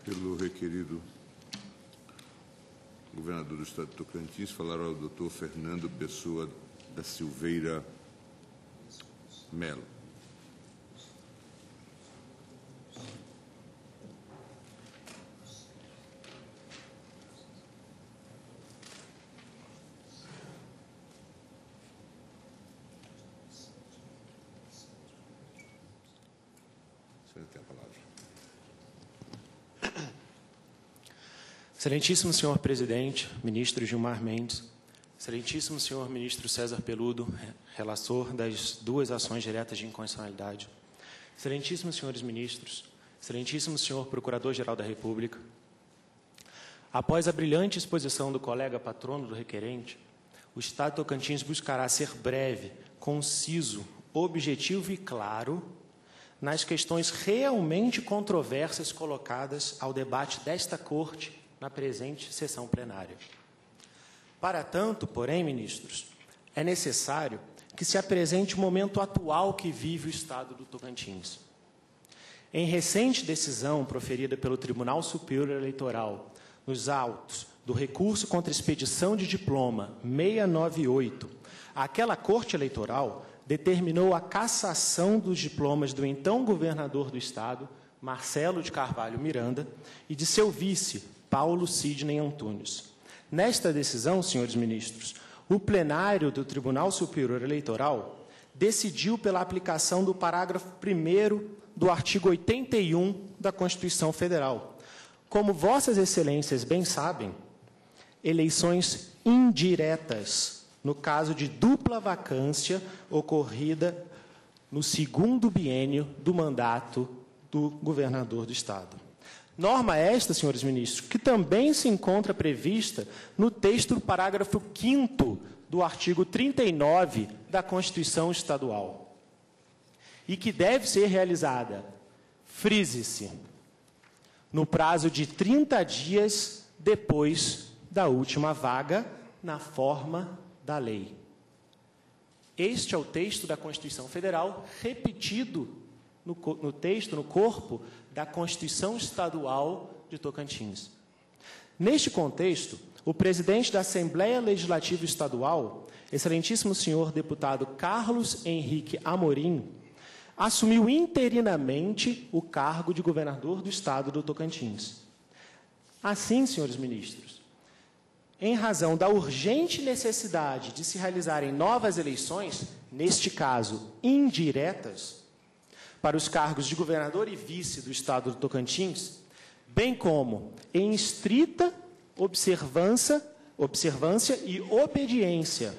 Pelo requerido governador do Estado de Tocantins, falará o doutor Fernando Pessoa da Silveira Melo. Você tem a palavra. Excelentíssimo senhor presidente, ministro Gilmar Mendes, excelentíssimo senhor ministro César Peludo, relator das duas ações diretas de inconstitucionalidade, excelentíssimos senhores ministros, excelentíssimo senhor procurador-geral da República, após a brilhante exposição do colega patrono do requerente, o Estado de Tocantins buscará ser breve, conciso, objetivo e claro nas questões realmente controversas colocadas ao debate desta Corte na presente sessão plenária. Para tanto, porém, ministros, é necessário que se apresente o momento atual que vive o Estado do Tocantins. Em recente decisão proferida pelo Tribunal Superior Eleitoral, nos autos do recurso contra expedição de diploma 698, aquela Corte Eleitoral determinou a cassação dos diplomas do então governador do Estado, Marcelo de Carvalho Miranda, e de seu vice, Paulo Sidney Antunes. Nesta decisão, senhores ministros, o plenário do Tribunal Superior Eleitoral decidiu pela aplicação do parágrafo 1º do artigo 81 da Constituição Federal. Como vossas excelências bem sabem, eleições indiretas, no caso de dupla vacância ocorrida no segundo biênio do mandato do governador do Estado. Norma esta, senhores ministros, que também se encontra prevista no texto do parágrafo 5º do artigo 39 da Constituição Estadual, e que deve ser realizada, frise-se, no prazo de 30 dias depois da última vaga, na forma da lei. Este é o texto da Constituição Federal, repetido no corpo da Constituição Estadual de Tocantins. Neste contexto, o presidente da Assembleia Legislativa Estadual, excelentíssimo senhor deputado Carlos Henrique Amorim, assumiu interinamente o cargo de governador do Estado do Tocantins. Assim, senhores ministros, em razão da urgente necessidade de se realizarem novas eleições, neste caso, indiretas, para os cargos de governador e vice do Estado do Tocantins, bem como em estrita observância e obediência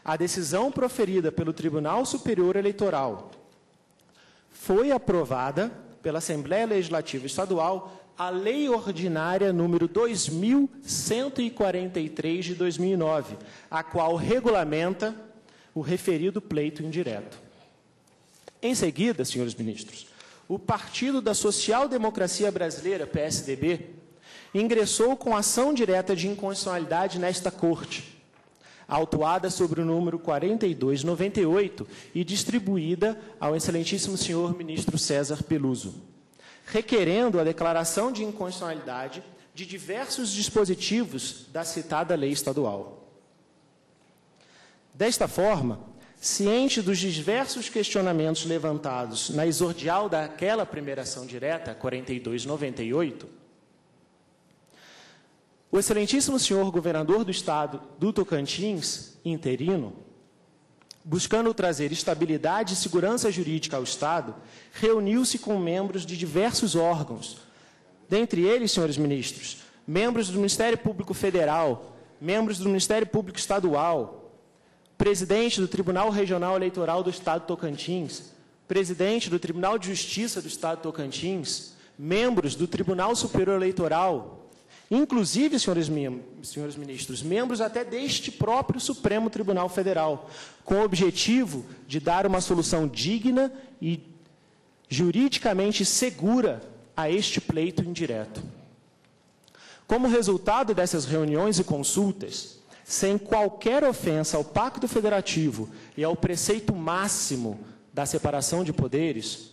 à decisão proferida pelo Tribunal Superior Eleitoral, foi aprovada pela Assembleia Legislativa Estadual a Lei Ordinária número 2143 de 2009, a qual regulamenta o referido pleito indireto. Em seguida, senhores ministros, o Partido da Social Democracia Brasileira, PSDB, ingressou com ação direta de inconstitucionalidade nesta Corte, autuada sobre o número 4298 e distribuída ao excelentíssimo senhor ministro César Peluso, requerendo a declaração de inconstitucionalidade de diversos dispositivos da citada lei estadual. Desta forma, ciente dos diversos questionamentos levantados na exordial daquela primeira ação direta, 4298, o excelentíssimo senhor governador do Estado do Tocantins, interino, buscando trazer estabilidade e segurança jurídica ao Estado, reuniu-se com membros de diversos órgãos, dentre eles, senhores ministros, membros do Ministério Público Federal, membros do Ministério Público Estadual, presidente do Tribunal Regional Eleitoral do Estado de Tocantins, presidente do Tribunal de Justiça do Estado de Tocantins, membros do Tribunal Superior Eleitoral, inclusive, senhores ministros, membros até deste próprio Supremo Tribunal Federal, com o objetivo de dar uma solução digna e juridicamente segura a este pleito indireto. Como resultado dessas reuniões e consultas, sem qualquer ofensa ao Pacto Federativo e ao preceito máximo da separação de poderes,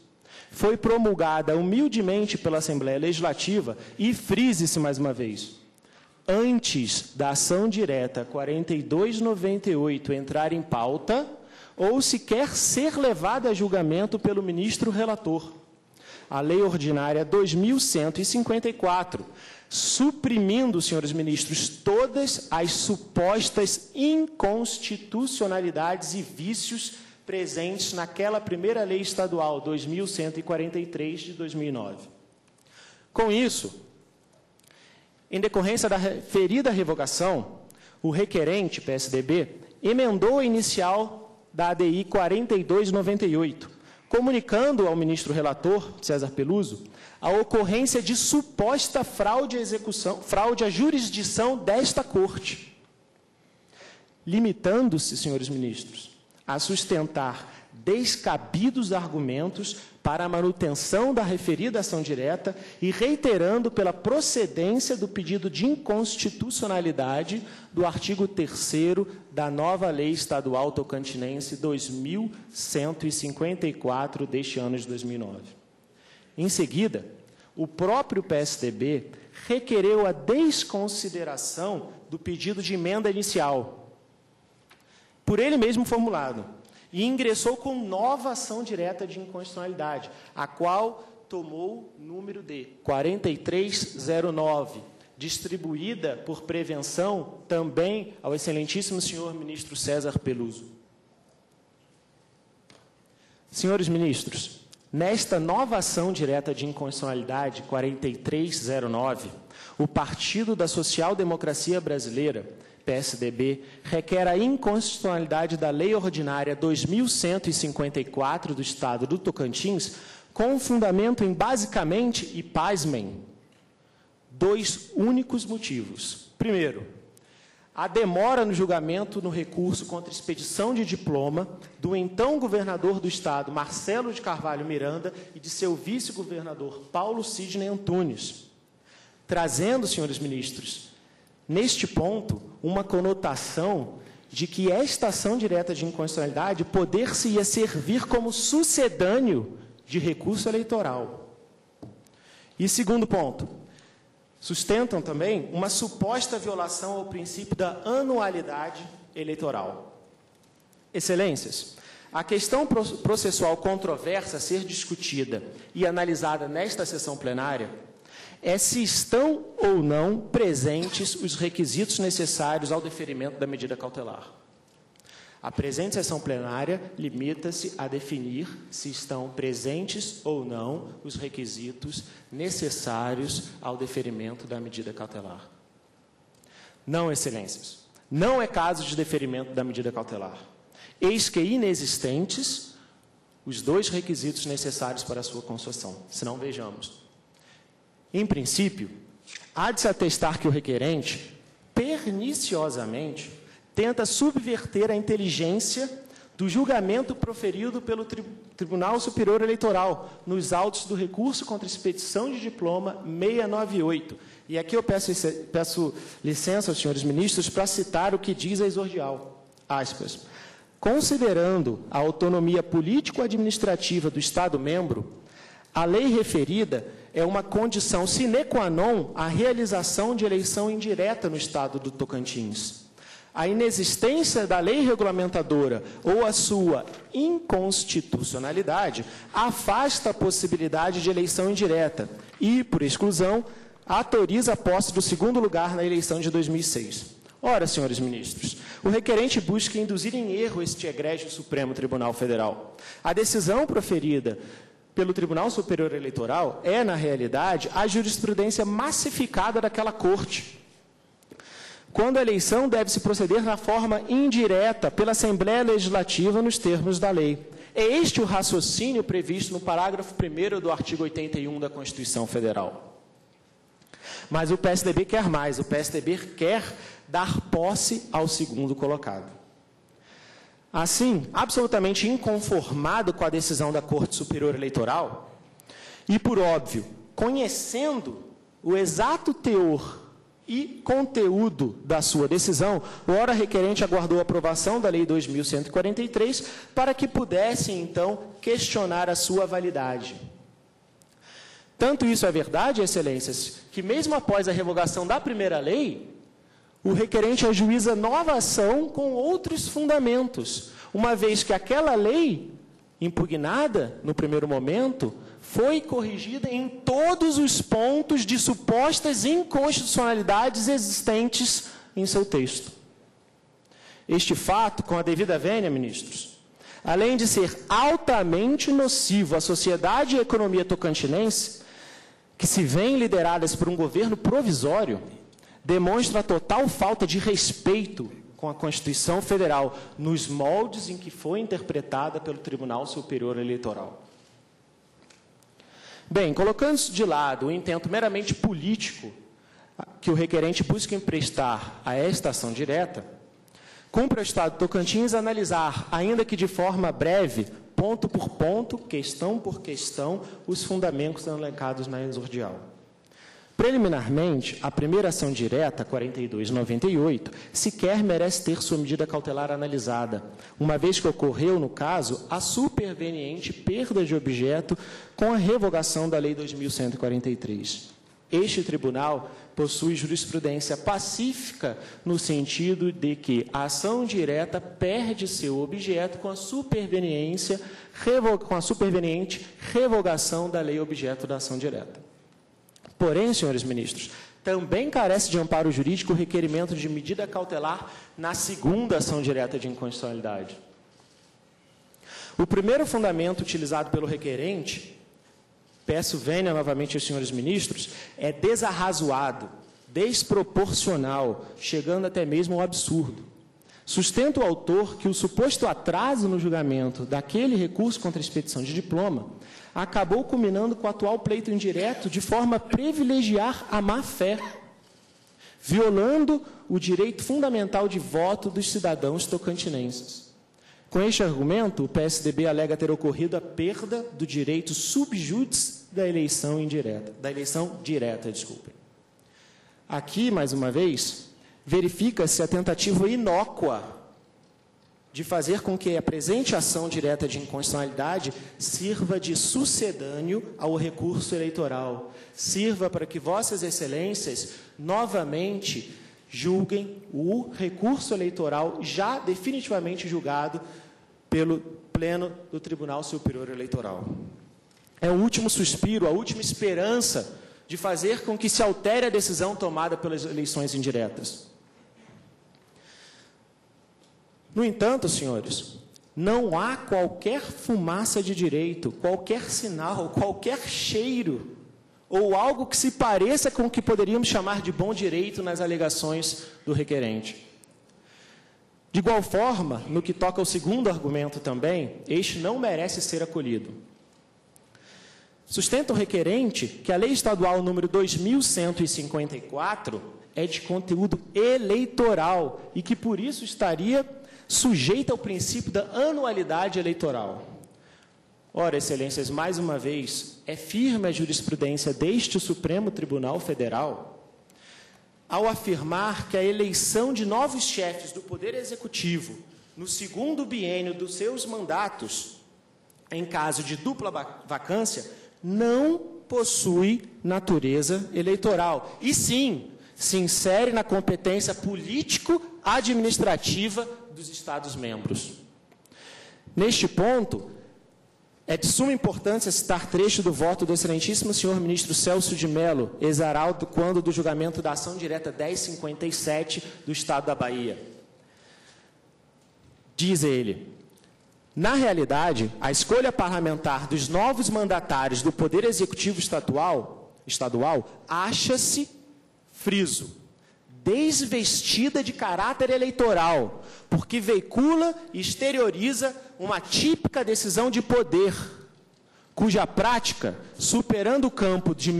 foi promulgada humildemente pela Assembleia Legislativa e frise-se mais uma vez, antes da ação direta 4298 entrar em pauta ou sequer ser levada a julgamento pelo ministro relator. A Lei Ordinária 2154, suprimindo, senhores ministros, todas as supostas inconstitucionalidades e vícios presentes naquela primeira Lei Estadual 2143 de 2009. Com isso, em decorrência da referida revogação, o requerente, PSDB, emendou a inicial da ADI 4298, comunicando ao ministro relator, César Peluso, a ocorrência de suposta fraude à execução, fraude à jurisdição desta Corte, limitando-se, senhores ministros, a sustentar descabidos argumentos para a manutenção da referida ação direta e reiterando pela procedência do pedido de inconstitucionalidade do artigo 3º da nova Lei Estadual Tocantinense 2154 deste ano de 2009. Em seguida, o próprio PSDB requereu a desconsideração do pedido de emenda inicial, por ele mesmo formulado, e ingressou com nova ação direta de inconstitucionalidade, a qual tomou número de 4309, distribuída por prevenção também ao excelentíssimo senhor ministro César Peluso. Senhores ministros, nesta nova ação direta de inconstitucionalidade 4309, o Partido da Social Democracia Brasileira, PSDB, requer a inconstitucionalidade da Lei Ordinária 2154 do Estado do Tocantins, com fundamento em basicamente, e pasmem, 2 únicos motivos. Primeiro, a demora no julgamento no recurso contra expedição de diploma do então governador do Estado, Marcelo de Carvalho Miranda, e de seu vice-governador, Paulo Sidney Antunes, trazendo, senhores ministros, neste ponto, uma conotação de que esta ação direta de inconstitucionalidade poder-se-ia servir como sucedâneo de recurso eleitoral. E segundo ponto, sustentam também uma suposta violação ao princípio da anualidade eleitoral. Excelências, a questão processual controversa a ser discutida e analisada nesta sessão plenária é se estão ou não presentes os requisitos necessários ao deferimento da medida cautelar. A presente sessão plenária limita-se a definir se estão presentes ou não os requisitos necessários ao deferimento da medida cautelar. Não, excelências, não é caso de deferimento da medida cautelar. Eis que inexistentes os 2 requisitos necessários para a sua concessão. Se não, vejamos. Em princípio, há de se atestar que o requerente, perniciosamente, tenta subverter a inteligência do julgamento proferido pelo Tribunal Superior Eleitoral nos autos do recurso contra expedição de diploma 698. E aqui eu peço licença aos senhores ministros para citar o que diz a exordial. Aspas. Considerando a autonomia político-administrativa do Estado-membro, a lei referida é uma condição sine qua non à realização de eleição indireta no Estado do Tocantins. A inexistência da lei regulamentadora ou a sua inconstitucionalidade afasta a possibilidade de eleição indireta e, por exclusão, autoriza a posse do 2º lugar na eleição de 2006. Ora, senhores ministros, o requerente busca induzir em erro este egrégio Supremo Tribunal Federal. A decisão proferida pelo Tribunal Superior Eleitoral é, na realidade, a jurisprudência massificada daquela Corte. Quando a eleição deve-se proceder na forma indireta pela Assembleia Legislativa nos termos da lei. É este o raciocínio previsto no parágrafo 1º do artigo 81 da Constituição Federal. Mas o PSDB quer mais, o PSDB quer dar posse ao 2º colocado. Assim, absolutamente inconformado com a decisão da Corte Superior Eleitoral, e por óbvio, conhecendo o exato teor e conteúdo da sua decisão, o ora requerente aguardou a aprovação da Lei 2143 para que pudesse, então, questionar a sua validade. Tanto isso é verdade, excelências, que mesmo após a revogação da primeira lei, o requerente ajuiza nova ação com outros fundamentos, uma vez que aquela lei, impugnada no primeiro momento, foi corrigida em todos os pontos de supostas inconstitucionalidades existentes em seu texto. Este fato, com a devida vênia, ministros, além de ser altamente nocivo à sociedade e à economia tocantinense, que se veem lideradas por um governo provisório, demonstra a total falta de respeito com a Constituição Federal, nos moldes em que foi interpretada pelo Tribunal Superior Eleitoral. Bem, colocando-se de lado o intento meramente político que o requerente busca emprestar a esta ação direta, cumpre ao Estado de Tocantins analisar, ainda que de forma breve, ponto por ponto, questão por questão, os fundamentos elencados na exordial. Preliminarmente, a primeira ação direta, 4298, sequer merece ter sua medida cautelar analisada, uma vez que ocorreu, no caso, a superveniente perda de objeto com a revogação da Lei 2143. Este tribunal possui jurisprudência pacífica no sentido de que a ação direta perde seu objeto com a superveniente revogação da lei objeto da ação direta. Porém, senhores ministros, também carece de amparo jurídico o requerimento de medida cautelar na segunda ação direta de inconstitucionalidade. O primeiro fundamento utilizado pelo requerente, peço vênia novamente aos senhores ministros, é desarrazoado, desproporcional, chegando até mesmo ao absurdo. Sustenta o autor que o suposto atraso no julgamento daquele recurso contra a expedição de diploma acabou culminando com o atual pleito indireto de forma a privilegiar a má-fé, violando o direito fundamental de voto dos cidadãos tocantinenses. Com este argumento, o PSDB alega ter ocorrido a perda do direito subjúdice da eleição indireta, desculpem. Aqui, mais uma vez, verifica-se a tentativa inócua de fazer com que a presente ação direta de inconstitucionalidade sirva de sucedâneo ao recurso eleitoral, sirva para que vossas excelências novamente julguem o recurso eleitoral já definitivamente julgado pelo Pleno do Tribunal Superior Eleitoral. É o último suspiro, a última esperança de fazer com que se altere a decisão tomada pelas eleições indiretas. No entanto, senhores, não há qualquer fumaça de direito, qualquer sinal, qualquer cheiro, ou algo que se pareça com o que poderíamos chamar de bom direito nas alegações do requerente. De igual forma, no que toca ao segundo argumento também, este não merece ser acolhido. Sustenta o requerente que a Lei Estadual número 2154 é de conteúdo eleitoral e que, por isso, estaria sujeita ao princípio da anualidade eleitoral. Ora, excelências, mais uma vez, é firme a jurisprudência deste Supremo Tribunal Federal ao afirmar que a eleição de novos chefes do Poder Executivo no segundo biênio dos seus mandatos, em caso de dupla vacância, não possui natureza eleitoral. E sim, se insere na competência político-administrativa dos Estados-membros. Neste ponto, é de suma importância citar trecho do voto do excelentíssimo senhor ministro Celso de Mello, ex-arauto, quando do julgamento da ação direta 1057 do Estado da Bahia. Diz ele: na realidade, a escolha parlamentar dos novos mandatários do Poder Executivo estadual acha-se, friso, desvestida de caráter eleitoral, porque veicula e exterioriza uma típica decisão de poder, cuja prática supera o campo do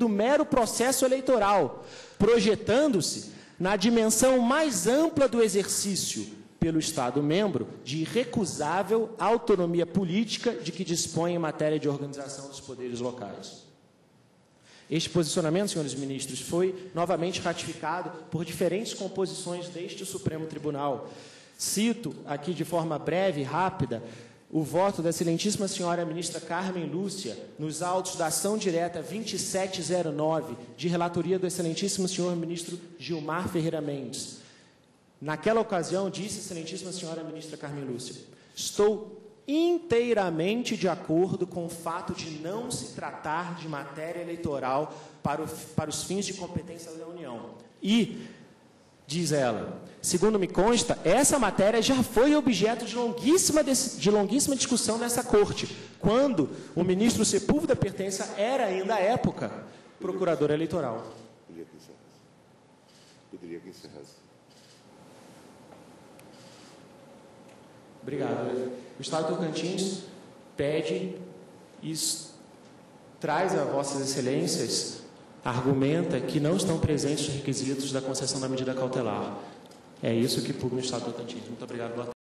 mero processo eleitoral, projetando-se na dimensão mais ampla do exercício pelo Estado-membro de irrecusável autonomia política de que dispõe em matéria de organização dos poderes locais. Este posicionamento, senhores ministros, foi novamente ratificado por diferentes composições deste Supremo Tribunal. Cito aqui de forma breve e rápida o voto da excelentíssima senhora ministra Carmen Lúcia nos autos da ação direta 2709, de relatoria do excelentíssimo senhor ministro Gilmar Ferreira Mendes. Naquela ocasião, disse a excelentíssima senhora ministra Carmen Lúcia: estou inteiramente de acordo com o fato de não se tratar de matéria eleitoral para os fins de competência da União. E, diz ela, segundo me consta, essa matéria já foi objeto de longuíssima discussão nessa corte, quando o ministro Sepúlveda Pertença era ainda, à época, procurador eleitoral. Poderia que encerrasse. Obrigado. O Estado do Tocantins pede e traz a vossas excelências, argumenta que não estão presentes os requisitos da concessão da medida cautelar. É isso que pugna o Estado do Tocantins. Muito obrigado. Boa tarde.